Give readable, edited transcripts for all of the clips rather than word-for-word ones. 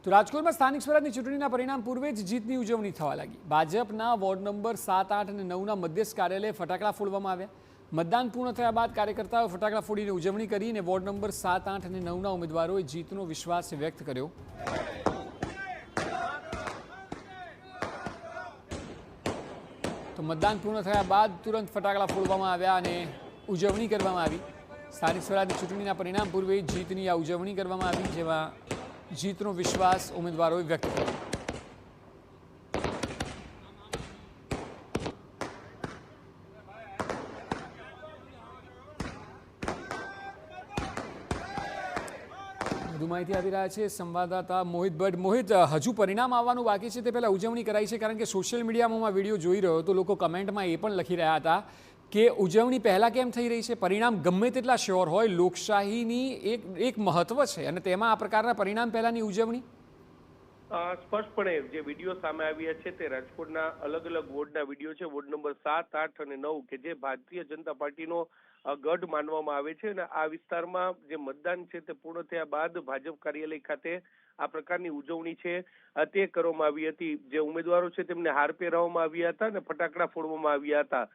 તો રાજકોટમાં સ્થાનિક સ્વરાજની ચૂંટણીના પરિણામ પૂર્વે જ જીતની ઉજવણી થવા લાગી। ભાજપના વોર્ડ નંબર 7, 8 અને 9ના મધ્યસ્થ કાર્યાલયે ફટાકડા ફોડવામાં આવ્યા। મતદાન પૂર્ણ થયા બાદ કાર્યકર્તાઓએ ફટાકડા ફોડીને ઉજવણી કરી અને વોર્ડ નંબર 7, 8 અને 9ના ઉમેદવારોએ જીતનો વિશ્વાસ વ્યક્ત કર્યો। તો મતદાન પૂર્ણ થયા બાદ તુરંત ફટાકડા ફોડવામાં આવ્યા અને ઉજવણી કરવામાં આવી। સ્થાનિક સ્વરાજની ચૂંટણીના પરિણામ પૂર્વે જીતની આ ઉજવણી કરવામાં આવી, જેમાં જીતનો વિશ્વાસ ઉમેદવારોએ વ્યક્ત કર્યો। વધુ માહિતી આપી રહ્યા છે સંવાદદાતા મોહિત ભટ્ટ। મોહિત, હજુ પરિણામ આવવાનું બાકી છે તે પહેલા ઉજવણી કરાઈ છે? કારણ કે સોશિયલ મીડિયામાં વિડીયો જોઈ રહ્યો તો લોકો કમેન્ટમાં એ પણ લખી રહ્યા હતા કે ઉજવણી પહેલાં કેમ થઈ રહી છે? પરિણામ ગમે તેટલા શ્યોર હોય, લોકશાહીની એક મહત્વ છે અને તેમાં આ પ્રકારના પરિણામ પહેલાંની ઉજવણી? સ્પષ્ટપણે જે વિડીયો સામે આવ્યા છે તે રાજકોટના અલગ અલગ વોર્ડના વિડીયો છે। વોર્ડ નંબર 7, 8 અને 9 કે જે ભારતીય જનતા પાર્ટીનો ગઢ માનવામાં આવે છે અને આ વિસ્તારમાં જે મતદાન છે તે પૂર્ણ થયા બાદ ભાજપ કાર્યાલય ખાતે આ પ્રકારની ઉજવણી છે તે કરવામાં આવી હતી। જે ઉમેદવારો છે તેમને હાર પહેરાવવામાં આવ્યા હતા અને ફટાકડા ફોડવામાં આવ્યા હતા।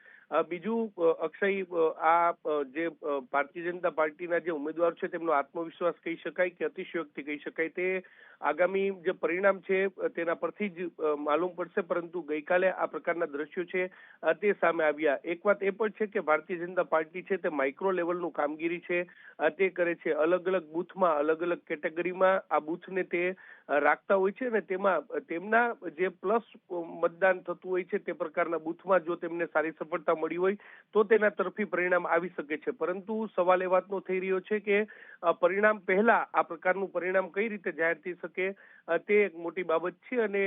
બીજું, અક્ષય, આ જે ભારતીય જનતા પાર્ટીના જે ઉમેદવારો છે તેમનો આત્મવિશ્વાસ કહી શકાય કે અતિશયોક્તિ કહી શકાય તે આગામી જે પરિણામ છે તેના પરથી જ માલુમ પડશે, પરંતુ ગઈકાલે આ પ્રકારના દ્રશ્યો છે તે સામે આવ્યા। એક વાત એ પણ છે કે ભારતીય જનતા પાર્ટી છે તે માઇક્રો લેવલનું કામગીરી છે તે કરે છે। અલગ અલગ બૂથમાં, અલગ અલગ કેટેગરીમાં આ બૂથને તે રાખતા હોય છે અને તેમાં તેમના જે પ્લસ મતદાન થતું હોય છે તે પ્રકારના બૂથમાં જો તેમને સારી સફળતા મળી હોય તો તેના તરફી પરિણામ આવી શકે છે। પરંતુ સવાલ એ વાતનો થઈ રહ્યો છે કે પરિણામ પહેલા આ પ્રકારનું પરિણામ કઈ રીતે જાહેર થઈ શકે તે એક મોટી બાબત છે અને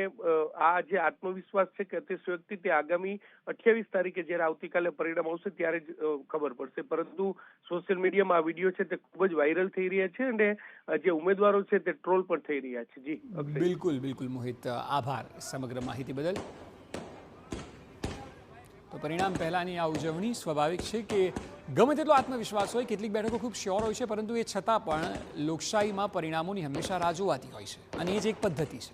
આ જે આત્મવિશ્વાસ છે કે અતિશયોક્તિ તે આગામી 28 તારીખે જ્યારે આવતીકાલે પરિણામ આવશે ત્યારે જ ખબર પડશે। પરંતુ સોશિયલ મીડિયામાં આ વિડીયો છે તે ખૂબ જ વાયરલ થઈ રહ્યા છે અને જે ઉમેદવારો છે તે ટ્રોલ પણ થઈ રહ્યા છે। જી બિલકુલ બિલકુલ મોહિત, આભાર સમગ્ર માહિતી બદલ। તો પરિણામ પહેલાંની આ ઉજવણી સ્વાભાવિક છે કે ગમે તેટલો આત્મવિશ્વાસ હોય, કેટલીક બેઠકો ખૂબ શ્યોર હોય છે, પરંતુ એ છતાં પણ લોકશાહીમાં પરિણામોની હંમેશા રાહ જોવાતી હોય છે અને એ જ એક પદ્ધતિ છે।